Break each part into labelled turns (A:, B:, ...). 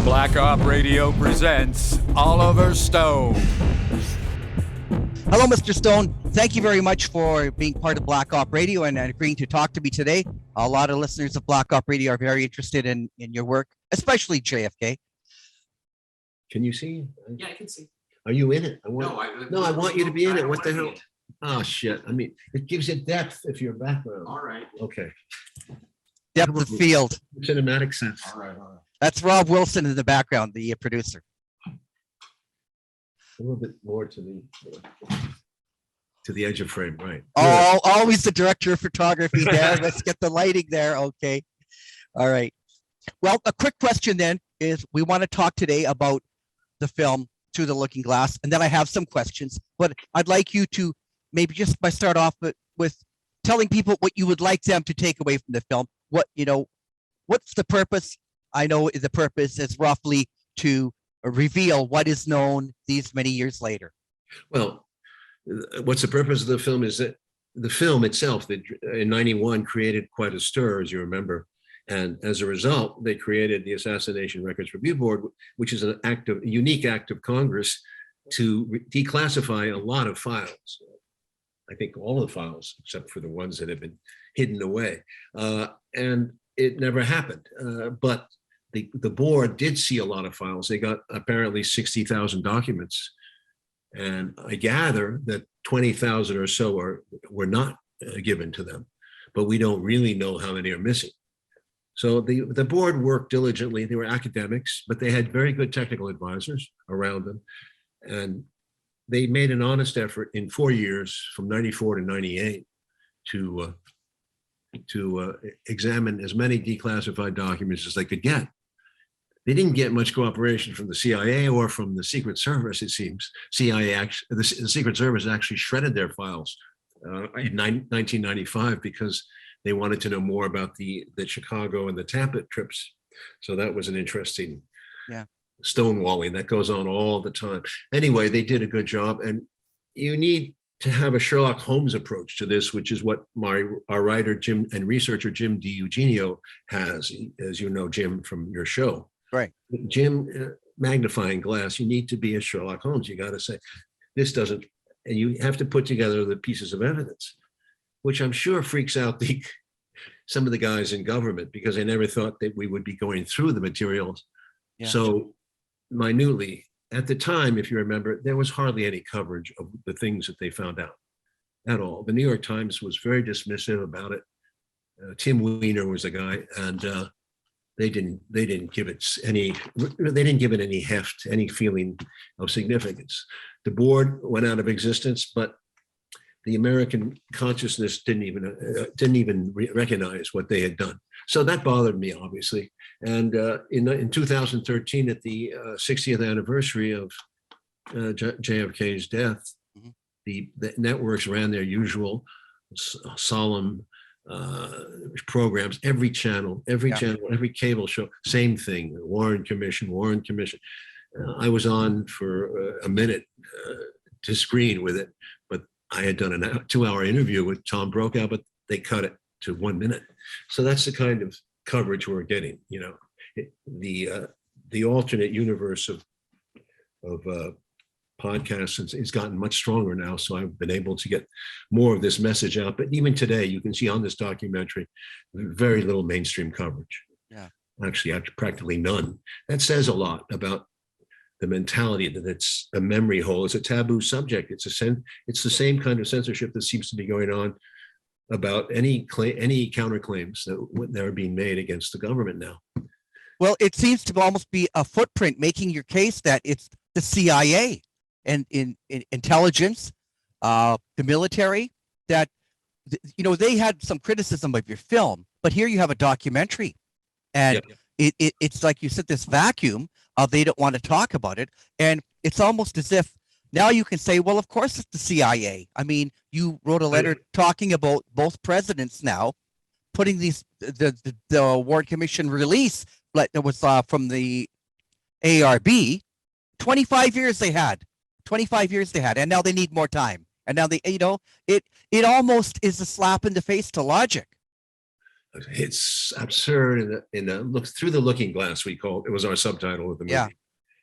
A: Black Op Radio presents Oliver Stone.
B: Hello, Mr. Stone. Thank you very much for being part of Black Op Radio and agreeing to talk to me today. A lot of listeners of Black Op Radio are very interested in your work, especially JFK.
C: Can you see?
D: Yeah, I can see.
C: Are you in it? I want you to be in it. What the hell?
D: It.
C: Oh, shit. I mean, it gives it depth if you're background.
D: All right.
C: Okay.
B: Depth of field.
C: Cinematic sense.
D: All right.
B: That's Rob Wilson in the background, the producer.
C: A little bit more to the edge of frame, right?
B: Oh, always the director of photography there. Let's get the lighting there. Okay. All right. Well, a quick question then is we want to talk today about the film Through the Looking Glass, and then I have some questions, but I'd like you to maybe just start off with telling people what you would like them to take away from the film. What's the purpose? I know the purpose is roughly to reveal what is known these many years later.
C: Well, what's the purpose of the film is that the film itself that in '91 created quite a stir, as you remember. And as a result, they created the Assassination Records Review Board, which is a unique act of Congress to declassify a lot of files. I think all the files, except for the ones that have been hidden away. And it never happened. But the board did see a lot of files. They got apparently 60,000 documents. And I gather that 20,000 or so were not given to them, but we don't really know how many are missing. So the board worked diligently. They were academics, but they had very good technical advisors around them. And they made an honest effort in 4 years, from '94 to '98, to examine as many declassified documents as they could get. They didn't get much cooperation from the CIA or from the Secret Service, it seems. The Secret Service actually shredded their files in 1995 because they wanted to know more about the Chicago and the Tampa trips. So that was an interesting stonewalling that goes on all the time. Anyway, they did a good job. And you need to have a Sherlock Holmes approach to this, which is what our writer, Jim, and researcher, Jim DiEugenio has, as you know, Jim, from your show.
B: Right.
C: Jim, magnifying glass, you need to be a Sherlock Holmes. You got to say, this doesn't, and you have to put together the pieces of evidence, which I'm sure freaks out some of the guys in government, because they never thought that we would be going through the materials so minutely. At the time, if you remember, there was hardly any coverage of the things that they found out at all. The New York Times was very dismissive about it. Tim Weiner was the guy, and they didn't give it any heft, any feeling of significance. The board went out of existence, but the American consciousness didn't even recognize what they had done. So that bothered me, obviously. And in 2013, at the 60th anniversary of JFK's death, the networks ran their usual solemn programs. Every channel, every cable show, same thing. Warren Commission. I was on for a minute to screen with it, but I had done a 2-hour interview with Tom Brokaw, but they cut it to 1 minute. So that's the kind of coverage we're getting. The alternate universe of podcasts has gotten much stronger now. So I've been able to get more of this message out. But even today, you can see on this documentary, very little mainstream coverage.
B: Yeah.
C: Actually, practically none. That says a lot about the mentality that it's a memory hole. It's a taboo subject. It's the same kind of censorship that seems to be going on about any counterclaims that are being made against the government now.
B: Well, it seems to almost be a footprint making your case that it's the CIA and in intelligence, the military, that they had some criticism of your film, but here you have a documentary, and it's like you said, this vacuum. They don't want to talk about it. And it's almost as if now you can say, well, of course it's the CIA. I mean, you wrote a letter talking about both presidents now, putting the Warren Commission release that was from the ARRB. 25 years they had. And now they need more time. And now it almost is a slap in the face to logic.
C: It's absurd. Look through the looking glass, we call it was our subtitle of the movie.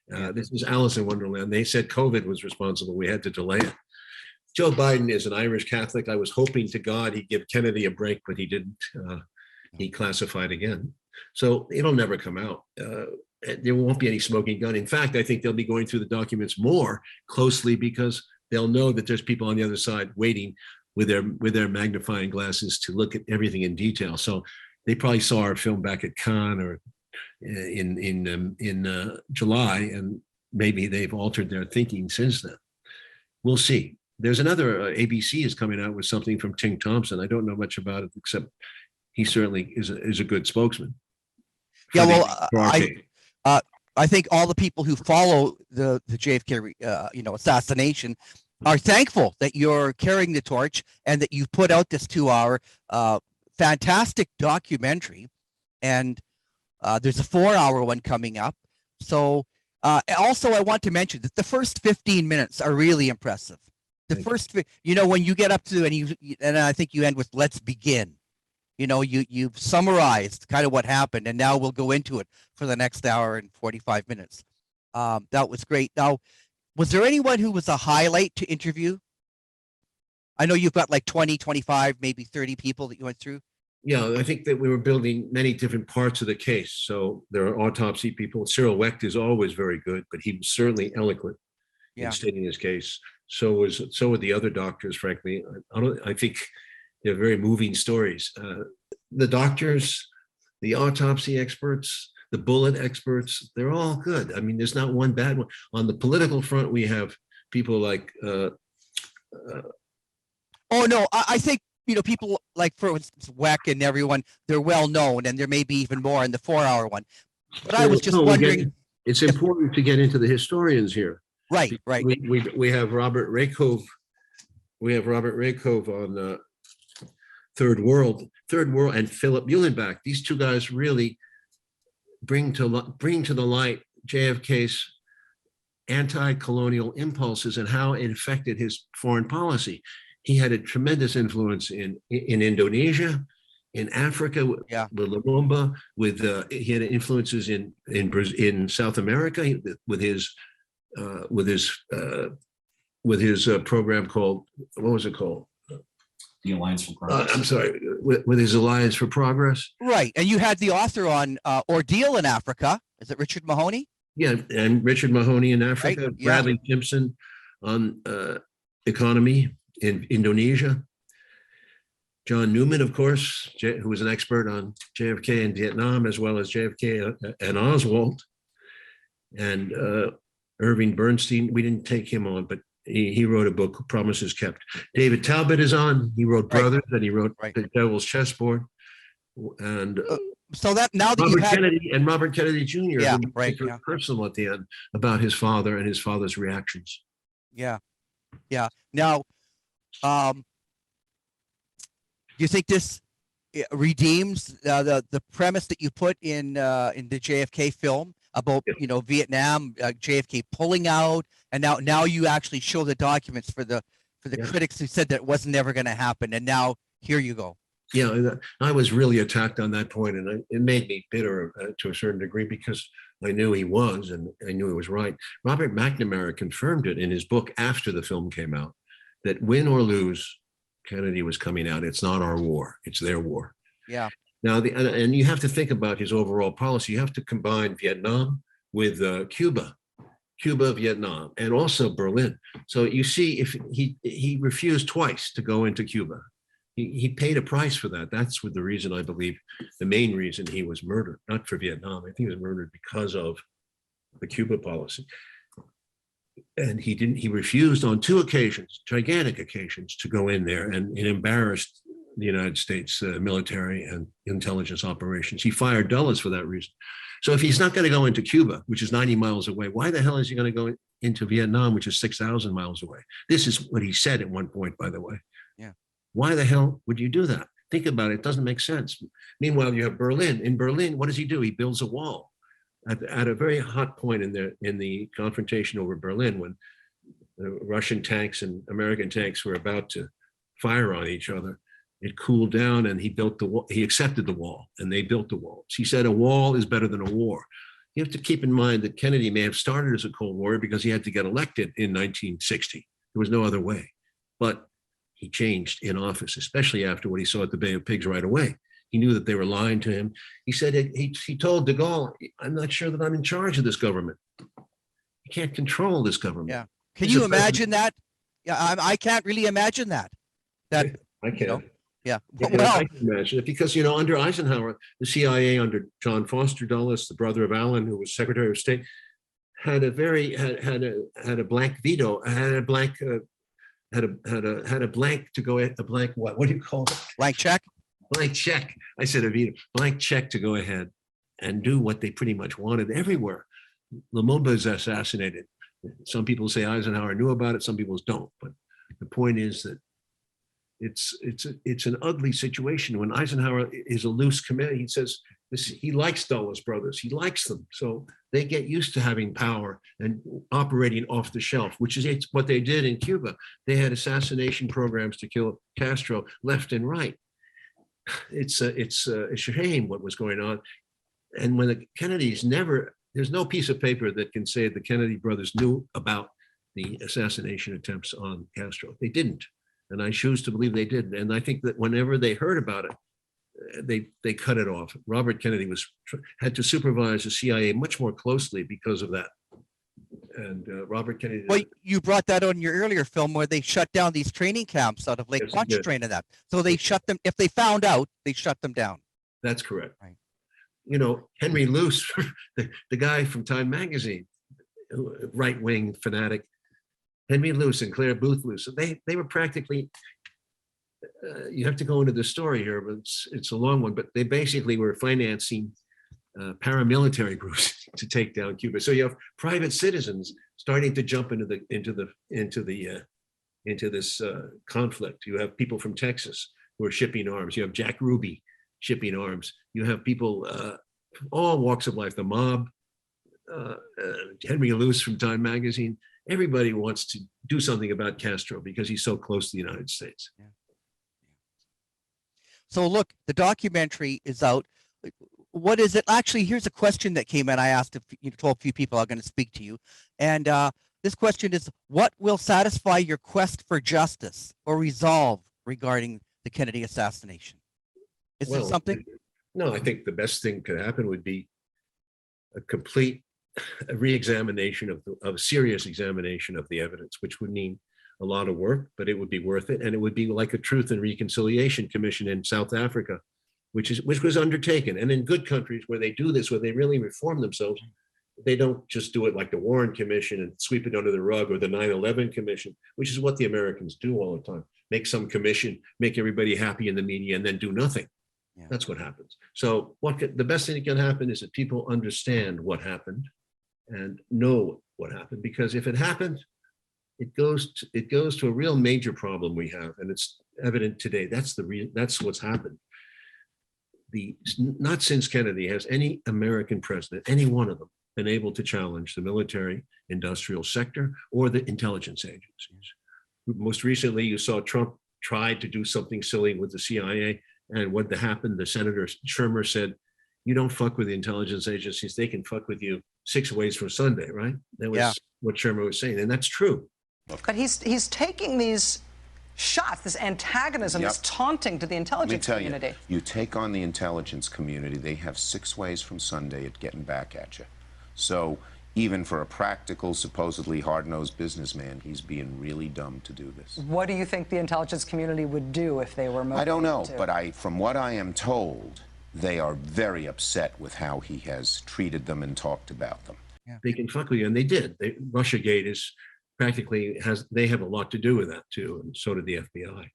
B: Yeah.
C: This is Alice in Wonderland. They said COVID was responsible. We had to delay it. Joe Biden is an Irish Catholic. I was hoping to God he'd give Kennedy a break, but he didn't. He classified again. So it'll never come out. There won't be any smoking gun. In fact, I think they'll be going through the documents more closely because they'll know that there's people on the other side waiting with their magnifying glasses to look at everything in detail. So they probably saw our film back at Cannes or in July, and maybe they've altered their thinking since then. We'll see. There's another ABC is coming out with something from Ting Thompson. I don't know much about it except he certainly is a good spokesman.
B: Yeah, well, I think all the people who follow the JFK assassination are thankful that you're carrying the torch and that you've put out this 2-hour fantastic documentary, and there's a 4-hour one coming up. So also I want to mention that the first 15 minutes are really impressive. The first, when you get up to and I think you end with "Let's begin." You've summarized kind of what happened, and now we'll go into it for the next hour and 45 minutes. That was great. Now, was there anyone who was a highlight to interview? I know you've got like 20, 25, maybe 30 people that you went through.
C: Yeah, I think that we were building many different parts of the case. So there are autopsy people. Cyril Wecht is always very good, but he was certainly eloquent in stating his case. So were the other doctors, frankly. I think they're very moving stories. The doctors, the autopsy experts, the bullet experts, they're all good. I mean, there's not one bad one. On the political front, we have people like
B: I think people like, for instance, Weck and everyone, they're well known, and there may be even more in the 4-hour one. But I was just wondering,
C: it's important to get into the historians here.
B: Right.
C: We have Robert Rakove. We have Robert Rakove on Third World, and Philip Muhlenbach. These two guys really bring to the light JFK's anti-colonial impulses and how it affected his foreign policy. He had a tremendous influence in Indonesia, in Africa, with Lumumba. He had influences in South America with his program called, what was it called?
D: The Alliance for Progress.
C: I'm sorry, with his Alliance for Progress.
B: Right, and you had the author on Ordeal in Africa. Is it Richard Mahoney?
C: Yeah, and Richard Mahoney in Africa. Right. Bradley Simpson on economy in Indonesia. John Newman, of course, who was an expert on JFK in Vietnam, as well as JFK and Oswald. And Irving Bernstein, we didn't take him on, but he wrote a book, Promises Kept. David Talbot is on. He wrote Brothers, and he wrote The Devil's Chessboard. And
B: so that now that
C: Robert Kennedy and Robert Kennedy Jr. Personal at the end about his father and his father's reactions.
B: Yeah. Now, do you think this redeems the premise that you put in the JFK film about Vietnam, JFK pulling out, and now you actually show the documents for the critics who said that it wasn't never going to happen, and now here you go.
C: Yeah, I was really attacked on that point, and it made me bitter to a certain degree because I knew he was, and I knew he was right. Robert McNamara confirmed it in his book after the film came out, that win or lose, Kennedy was coming out. It's not our war; it's their war.
B: Yeah.
C: Now, and you have to think about his overall policy. You have to combine Vietnam with Cuba, Vietnam, and also Berlin. So you see, if he refused twice to go into Cuba, he paid a price for that. That's the reason, I believe, the main reason he was murdered, not for Vietnam. I think he was murdered because of the Cuba policy. And he refused on 2 occasions, gigantic occasions, to go in there, and it embarrassed the United States military and intelligence operations. He fired Dulles for that reason. So if he's not going to go into Cuba, which is 90 miles away, why the hell is he going to go into Vietnam, which is 6,000 miles away? This is what he said at one point, by the way.
B: Yeah. Why
C: the hell would you do that? Think about it. It doesn't make sense. Meanwhile, you have Berlin. In Berlin, what does he do? He builds a wall. At a very hot point in the confrontation over Berlin, when the Russian tanks and American tanks were about to fire on each other, It cooled down, and he built the wall. He accepted the wall, and they built the wall. He said a wall is better than a war. You have to keep in mind that Kennedy may have started as a Cold Warrior because he had to get elected in 1960. There was no other way. But he changed in office, especially after what he saw at the Bay of Pigs right away. He knew that they were lying to him. He said, he told de Gaulle, I'm not sure that I'm in charge of this government. You can't control this government.
B: Yeah. Can you imagine that? Yeah, I can't really imagine that.
C: I can.
B: You know, yeah.
C: I can imagine it because, under Eisenhower, the CIA under John Foster Dulles, the brother of Allen, who was Secretary of State, had a blank veto, had a blank to go at a blank what do you call it?
B: Blank check.
C: Blank check. I said a veto. Blank check to go ahead and do what they pretty much wanted everywhere. Lumumba is assassinated. Some people say Eisenhower knew about it. Some people don't. But the point is that it's an ugly situation when Eisenhower is a loose command. He says he likes Dulles brothers. He likes them. So they get used to having power and operating off the shelf, which is what they did in Cuba. They had assassination programs to kill Castro left and right. It's a shame what was going on. And when the Kennedys there's no piece of paper that can say the Kennedy brothers knew about the assassination attempts on Castro. They didn't. And I choose to believe they did. And I think that whenever they heard about it, they cut it off. Robert Kennedy had to supervise the CIA much more closely because of that. And Robert Kennedy.
B: Well, you brought that on your earlier film where they shut down these training camps out of Lake
C: Yes,
B: Pontchartrain and that. So they shut them. If they found out, they shut them down.
C: That's correct.
B: Right.
C: Henry Luce, the guy from Time Magazine, right-wing fanatic, Henry Luce and Claire Booth Luce, they were practically, you have to go into the story here, but it's a long one, but they basically were financing paramilitary groups to take down Cuba. So you have private citizens starting to jump into this conflict. You have people from Texas who are shipping arms. You have Jack Ruby shipping arms. You have people, all walks of life, the mob, Henry Luce from Time Magazine. Everybody wants to do something about Castro because he's so close to the United States.
B: Yeah. So look, the documentary is out. What is it? Actually, here's a question that came in. I asked told a few people I'm going to speak to you. And this question is, what will satisfy your quest for justice or resolve regarding the Kennedy assassination? Is there something?
C: No, I think the best thing could happen would be a complete re-examination of a serious examination of the evidence, which would mean a lot of work, but it would be worth it. And it would be like a Truth and Reconciliation Commission in South Africa, which was undertaken. And in good countries where they do this, where they really reform themselves, they don't just do it like the Warren Commission and sweep it under the rug, or the 9/11 Commission, which is what the Americans do all the time. Make some commission, make everybody happy in the media, and then do nothing.
B: Yeah.
C: That's what happens. So the best thing that can happen is that people understand what happened and know what happened, because if it happened, it goes to a real major problem we have, and it's evident today. That's what's happened. Not since Kennedy has any American president, any one of them, been able to challenge the military industrial sector or the intelligence agencies. Most recently, you saw Trump tried to do something silly with the CIA, and what happened, the Senator Shermer said, "You don't fuck with the intelligence agencies, they can fuck with you 6 ways from Sunday," right? That was what Shermer was saying, and that's true.
E: But he's taking these shots, this antagonism, this taunting to the intelligence community.
F: You take on the intelligence community, they have 6 ways from Sunday at getting back at you. So even for a practical, supposedly hard-nosed businessman, he's being really dumb to do this.
E: What do you think the intelligence community would do if they were motivated?
F: I don't know, but from what I am told, they are very upset with how he has treated them and talked about them.
B: Yeah.
C: They can fuck with you, and they did. Russiagate is practically they have a lot to do with that too, and so did the FBI.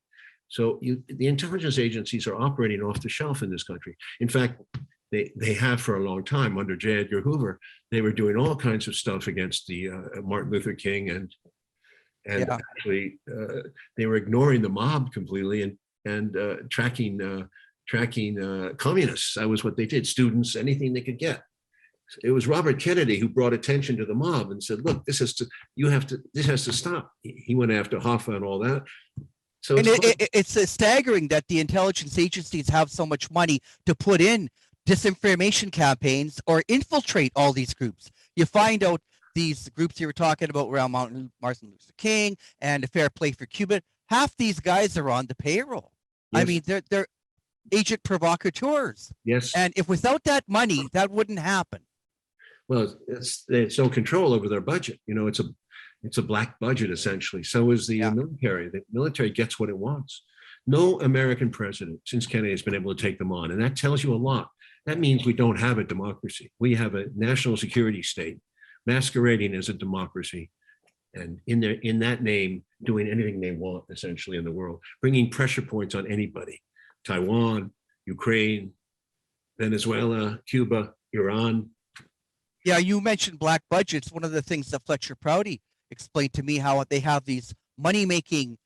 C: So the intelligence agencies are operating off the shelf in this country. In fact, they have for a long time under J. Edgar Hoover. They were doing all kinds of stuff against the Martin Luther King, and actually they were ignoring the mob completely and tracking communists. That was what they did. Students, anything they could get. It was Robert Kennedy who brought attention to the mob and said, "Look, this has to stop." He went after Hoffa and all that. So
B: And
C: it's
B: it's staggering that the intelligence agencies have so much money to put in disinformation campaigns or infiltrate all these groups. You find out these groups you were talking about around Martin Luther King and the Fair Play for Cuba. Half these guys are on the payroll. I
C: Yes.
B: mean, they're agent provocateurs.
C: yes.
B: And if without that money, that wouldn't happen.
C: Well, it's no control over their budget. You know, it's a black budget essentially. So is the
B: Yeah.
C: military. The military gets what it wants. No American president since Kennedy has been able to take them on, and that tells you a lot. That means we don't have a democracy. We have a national security state masquerading as a democracy, and in that name, doing anything they want essentially in the world, bringing pressure points on anybody: Taiwan, Ukraine, Venezuela, Cuba, Iran.
B: Yeah, you mentioned black budgets. One of the things that Fletcher Prouty explained to me, how they have these money-making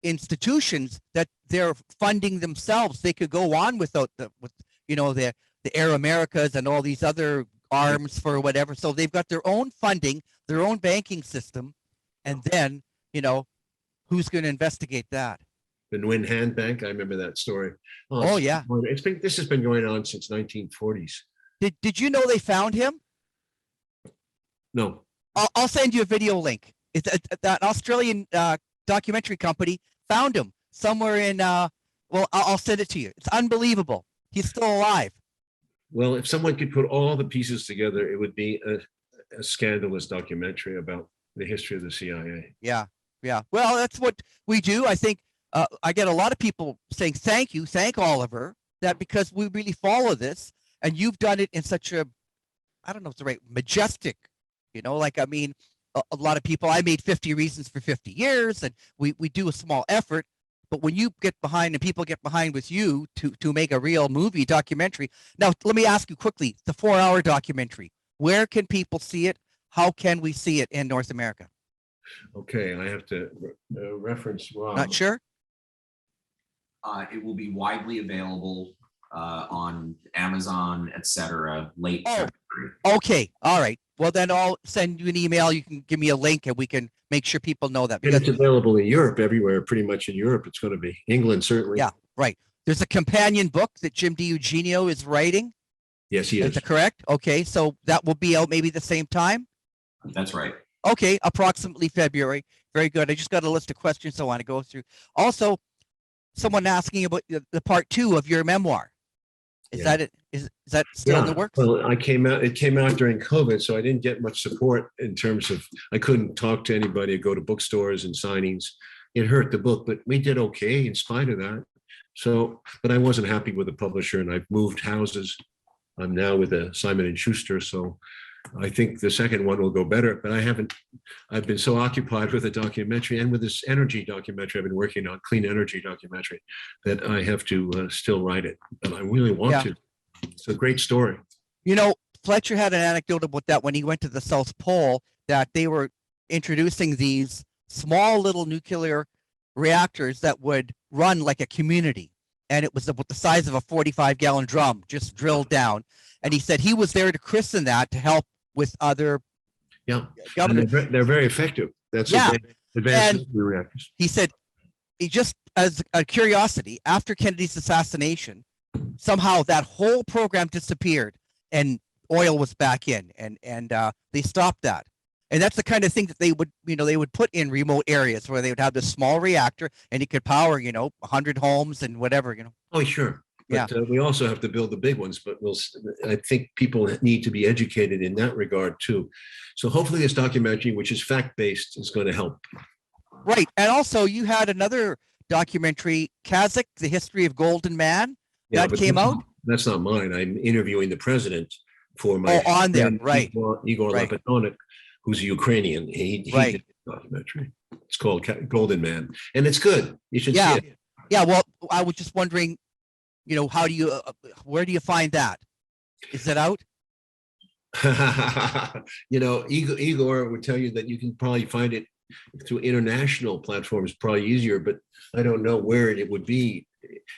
B: institutions that they're funding themselves. They could go on without the Air Americas and all these other arms for whatever. So they've got their own funding, their own banking system, and then who's going to investigate that?
C: The Nguyen Han Bank, I remember that story.
B: Oh, yeah.
C: This has been going on since 1940s.
B: Did you know they found him?
C: No.
B: I'll send you a video link. It's an Australian documentary company found him somewhere in. Well, I'll send it to you. It's unbelievable. He's still alive.
C: Well, if someone could put all the pieces together, it would be a scandalous documentary about the history of the CIA.
B: Yeah, yeah. Well, that's what we do. I think I get a lot of people saying thank Oliver, that because we really follow this, and you've done it in such a, I don't know if it's the right, majestic, like, I mean, a lot of people, I made 50 Reasons for 50 years, and we do a small effort. But when you get behind and people get behind with you to make a real movie documentary. Now, let me ask you quickly, the 4-hour documentary, where can people see it? How can we see it in North America?
C: Okay, I have to reference Rob.
B: Not sure?
D: It will be widely available on Amazon, etc. late February.
B: Okay. All right. Well, then I'll send you an email. You can give me a link and we can make sure people know that.
C: And it's available in Europe, everywhere, pretty much in Europe. It's going to be England, certainly.
B: Yeah, right. There's a companion book that Jim DiEugenio is writing.
C: Yes, he is.
B: Is that correct? Okay. So that will be out maybe the same time?
D: That's right.
B: Okay. Approximately February. Very good. I just got a list of questions I want to go through. Also, someone asking about the part 2 of your memoir. Is that it? Is that still in the works?
C: Well, it came out during COVID, so I didn't get much support in terms of, I couldn't talk to anybody or go to bookstores and signings. It hurt the book, but we did okay in spite of that. So, but I wasn't happy with the publisher, and I've moved houses. I'm now with Simon & Schuster, so I think the second one will go better, but I've been so occupied with the documentary and with this energy documentary I've been working on, clean energy documentary, that I have to still write it, but I really want to. It's a great story.
B: Fletcher had an anecdote about that when he went to the South Pole, that they were introducing these small little nuclear reactors that would run like a community. And it was about the size of a 45-gallon drum, just drilled down. And he said he was there to christen that to help with other governors.
C: They're very effective. That's advanced nuclear reactors.
B: He said, he just as a curiosity, after Kennedy's assassination, somehow that whole program disappeared and oil was back in, and they stopped that. And that's the kind of thing that they would put in remote areas where they would have this small reactor and it could power 100 homes and whatever.
C: Oh, sure. But we also have to build the big ones, but I think people need to be educated in that regard too. So hopefully this documentary, which is fact-based, is going to help.
B: Right. And also you had another documentary, Kazakh, The History of Golden Man, that came out.
C: That's not mine. I'm interviewing the president for my
B: on there, right.
C: Igor Lapatonik, who's a Ukrainian. He did the documentary. It's called Golden Man, and it's good. You should see it.
B: Yeah. Well, I was just wondering, how do you, where do you find that? Is it out?
C: Igor would tell you that you can probably find it through international platforms, probably easier, but I don't know where it would be.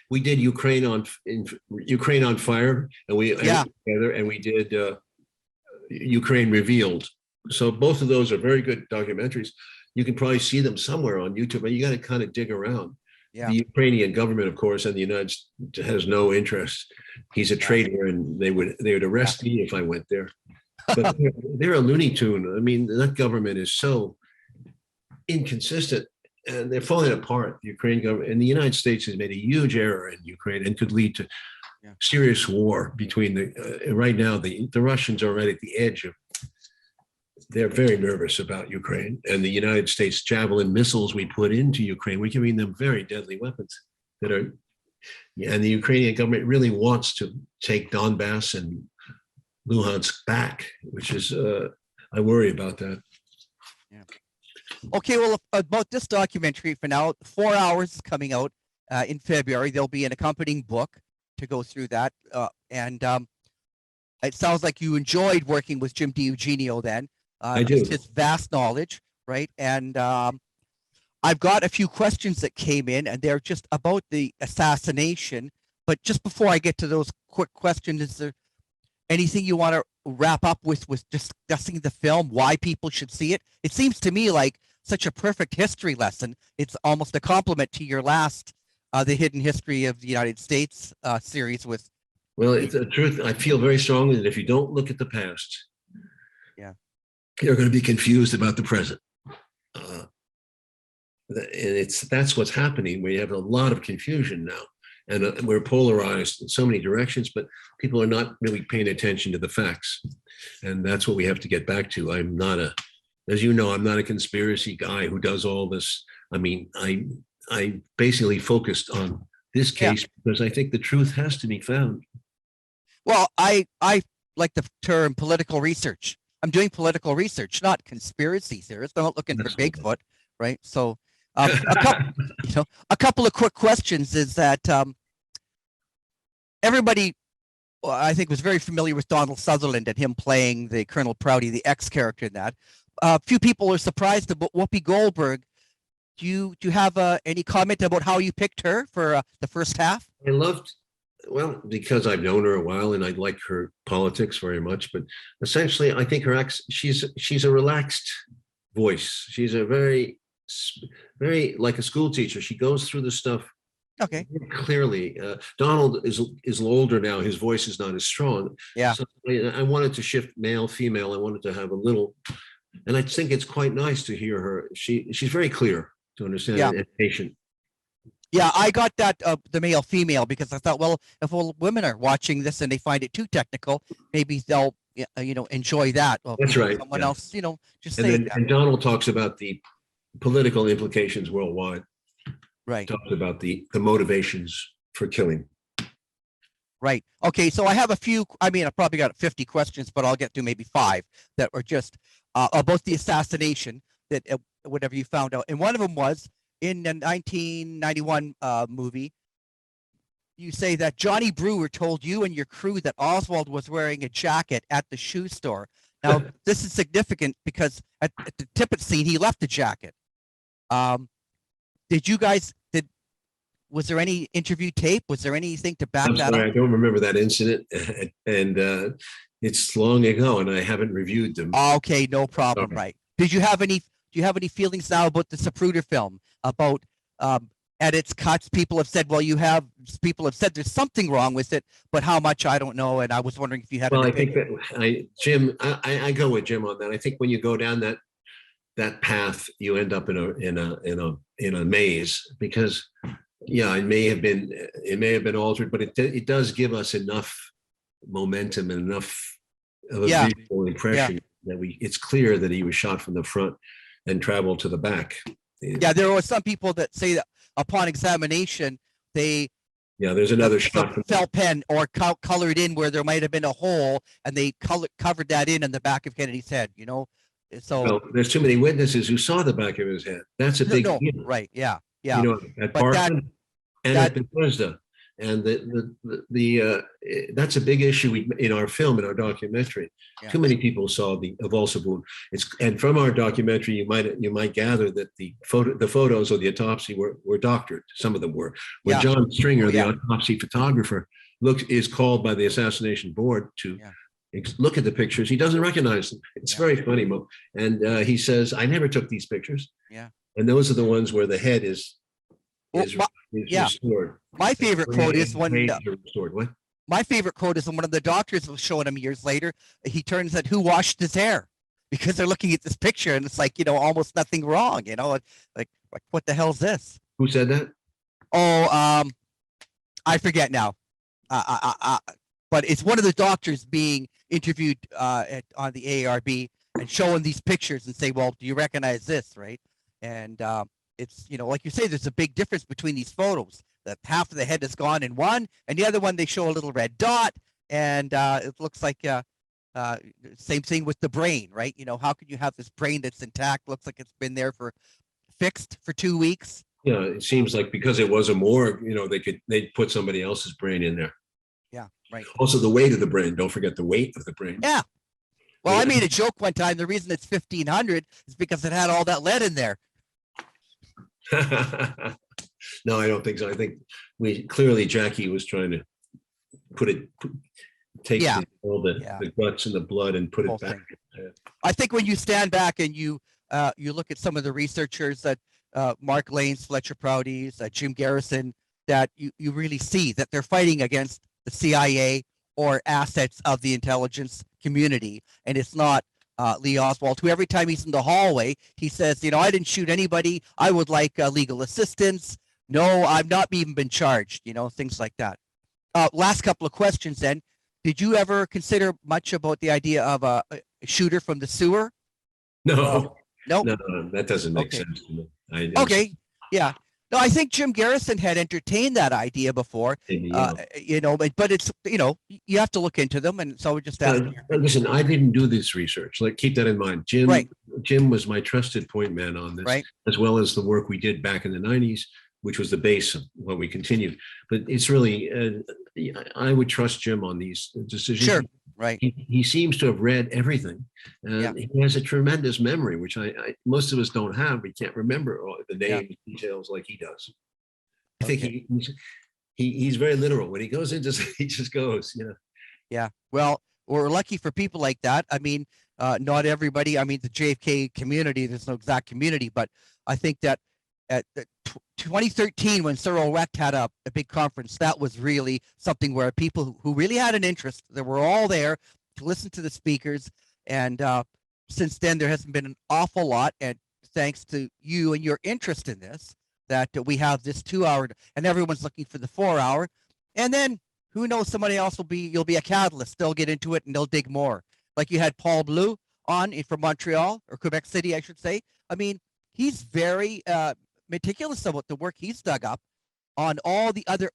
C: We did Ukraine on Fire, and we together, and we did Ukraine Revealed. So both of those are very good documentaries. You can probably see them somewhere on YouTube, but you got to kind of dig around.
B: Yeah.
C: The Ukrainian government, of course, and the United States has no interest. He's a traitor, and they would arrest me if I went there. But they're a Looney Tune. I mean, that government is so inconsistent, and they're falling apart. The Ukrainian government and the United States has made a huge error in Ukraine and could lead to serious war between the. Right now, the Russians are right at the edge of. They're very nervous about Ukraine, and the United States Javelin missiles we put into Ukraine. We're giving them very deadly weapons that are, and the Ukrainian government really wants to take Donbass and Luhansk back, which is, I worry about that.
B: Yeah. Okay, well, about this documentary for now, 4 hours is coming out in February. There'll be an accompanying book to go through that. And it sounds like you enjoyed working with Jim DiEugenio then.
C: I do.
B: His vast knowledge, right? And I've got a few questions that came in, and they're just about the assassination. But just before I get to those quick questions, is there anything you want to wrap up with discussing the film, why people should see it? It seems to me like such a perfect history lesson. It's almost a compliment to your last, The Hidden History of the United States series with.
C: Well, it's the truth. I feel very strongly that if you don't look at the past, you're going to be confused about the present. And that's what's happening. We have a lot of confusion now, and we're polarized in so many directions, but people are not really paying attention to the facts. And that's what we have to get back to. I'm not as you know, I'm not a conspiracy guy who does all this. I mean, I basically focused on this case because I think the truth has to be found.
B: Well, I like the term political research. I'm doing political research, not conspiracy theorists. I'm not looking for Bigfoot, right? So a couple of quick questions is that everybody, I think, was very familiar with Donald Sutherland and him playing the Colonel Prouty, the X character in that. A few people are surprised about Whoopi Goldberg. Do you have any comment about how you picked her for the first half?
C: Well, because I've known her a while and I like her politics very much, but essentially I think she's a relaxed voice. She's a very like a school teacher. She goes through the stuff clearly. Donald is older now. His voice is not as strong.
B: Yeah.
C: So I wanted to shift male, female. I wanted to have a little, and I think it's quite nice to hear her. She's very clear to understand and patient.
B: Yeah, I got that the male female because I thought, well, if women are watching this and they find it too technical, maybe they'll enjoy that. Well,
C: that's right.
B: Someone else, just
C: and
B: say
C: then,
B: that.
C: And Donald talks about the political implications worldwide.
B: Right.
C: Talks about the motivations for killing.
B: Right. Okay. So I have a few. I mean, I probably got 50 questions, but I'll get to maybe 5 that were just about the assassination that whatever you found out. And one of them was, in the 1991 movie, you say that Johnny Brewer told you and your crew that Oswald was wearing a jacket at the shoe store. Now, this is significant because at the Tippett scene, he left the jacket. Was there any interview tape? Was there anything to back that up?
C: I don't remember that incident, and it's long ago, and I haven't reviewed them.
B: Okay, no problem. Right. Do you have any feelings now about the Zapruder film, about edits, cuts? People have said, well, people have said there's something wrong with it, but how much, I don't know. And I was wondering if you had.
C: Well, I think that Jim, I go with Jim on that. I think when you go down that path, you end up in a maze because, it may have been altered, but it does give us enough momentum and enough of a visual impression that it's clear that he was shot from the front and traveled to the back.
B: Yeah, there are some people that say that upon examination,
C: there's another shot from
B: felt pen or colored in where there might have been a hole, and they covered that in the back of Kennedy's head. So
C: there's too many witnesses who saw the back of his head. That's a big deal.
B: Right? Yeah.
C: At Parkland and at Bethesda, and that's a big issue in our film, in our documentary. Yeah. Too many people saw the evulsive wound. And from our documentary, you might gather that the photos of the autopsy were doctored. Some of them were. When John Stringer, the autopsy photographer, is called by the assassination board to look at the pictures. He doesn't recognize them. It's very funny, Mo. And he says, "I never took these pictures."
B: Yeah.
C: And those are the ones where the head is
B: yeah.
C: restored.
B: My favorite quote is when
C: restored. What?
B: My favorite quote is when one of the doctors was showing him years later. He turns at who washed his hair, because they're looking at this picture and it's like, almost nothing wrong. Like what the hell is this?
C: Who said that?
B: Oh, I forget now. But it's one of the doctors being interviewed on the ARRB and showing these pictures and say, well, do you recognize this, right? And it's, like you say, there's a big difference between these photos. That half of the head is gone in one, and the other one they show a little red dot, and it looks like same thing with the brain, right? How can you have this brain that's intact? Looks like it's been there fixed for 2 weeks.
C: Yeah, it seems like because it was a morgue, they'd put somebody else's brain in there.
B: Yeah, right.
C: Also, the weight of the brain. Don't forget the weight of the brain.
B: Yeah. Well, I made a joke one time. The reason it's 1,500 is because it had all that lead in there.
C: No, I don't think so. I think Jackie was trying to take all the guts and the blood and put it back.
B: I think when you stand back and you look at some of the researchers that Mark Lanes, Fletcher Prouties, Jim Garrison, that you really see that they're fighting against the CIA or assets of the intelligence community. And it's not Lee Oswald, who every time he's in the hallway, he says, I didn't shoot anybody. I would like legal assistance. No, I've not even been charged, things like that. Last couple of questions then. Did you ever consider much about the idea of a shooter from the sewer?
C: No.
B: No,
C: that doesn't make sense to me.
B: Okay. Yeah. No, I think Jim Garrison had entertained that idea before, but it's, you have to look into them. And so we just
C: listen, I didn't do this research. Keep that in mind. Jim was my trusted point man on this, as well as the work we did back in the 90s, which was the base of what we continued. But it's really, I would trust Jim on these decisions.
B: Sure. Right.
C: He seems to have read everything. He has a tremendous memory, which most of us don't have. We can't remember all the names, details like he does. I think he's very literal. When he goes into, he just goes,
B: Yeah. Well, we're lucky for people like that. I mean, not everybody. I mean, the JFK community. There's no exact community, but I think that at 2013, when Cyril Wecht had a big conference, that was really something where people who really had an interest, they were all there to listen to the speakers. And since then, there hasn't been an awful lot. And thanks to you and your interest in this, that we have this 2 hour, and everyone's looking for the 4 hour. And then who knows, somebody else you'll be a catalyst. They'll get into it and they'll dig more. Like you had Paul Blue on from Montreal, or Quebec City, I should say. I mean, he's very meticulous about the work he's dug up on all the other,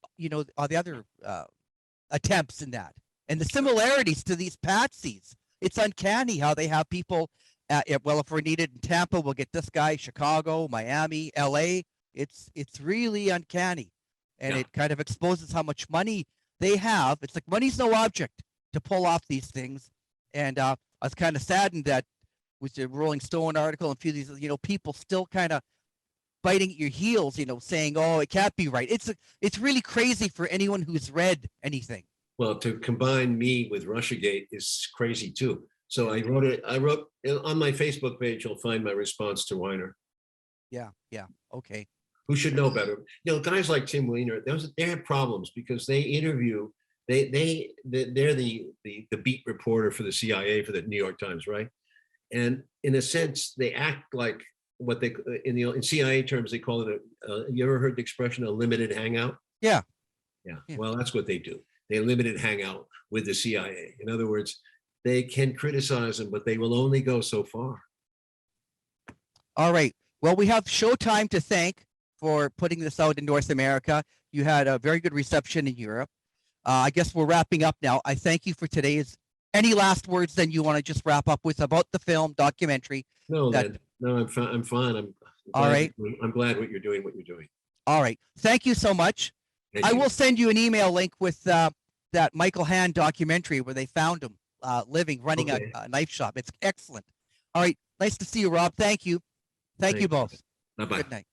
B: attempts in that, and the similarities to these patsies. It's uncanny how they have people. If we're needed in Tampa, we'll get this guy. Chicago, Miami, LA. It's really uncanny, and it kind of exposes how much money they have. It's like money's no object to pull off these things. And I was kind of saddened that with the Rolling Stone article and a few of these, people still kind of biting at your heels, saying, "Oh, it can't be right." It's really crazy for anyone who's read anything.
C: Well, to combine me with Russiagate is crazy too. So I wrote on my Facebook page. You'll find my response to Weiner.
B: Yeah. Okay.
C: Who should know better? Guys like Tim Weiner, they have problems because they interview. They're the beat reporter for the CIA for the New York Times, right? And in a sense, they act like what they in CIA terms they call it you ever heard the expression a limited hangout?
B: Yeah.
C: Well, that's what they do. They limited hangout with the CIA. In other words, they can criticize them, but they will only go so far.
B: All right. Well, we have Showtime to thank for putting this out in North America. You had a very good reception in Europe. I guess we're wrapping up now. I thank you for today's. Any last words then you want to just wrap up with about the film documentary?
C: No, I'm fine. I'm fine.
B: All right.
C: I'm glad what you're doing.
B: All right. Thank you so much. I will send you an email link with that Michael Hand documentary where they found him running a knife shop. It's excellent. All right. Nice to see you, Rob. Thank you. Thank you both.
C: Bye-bye.
B: Good night.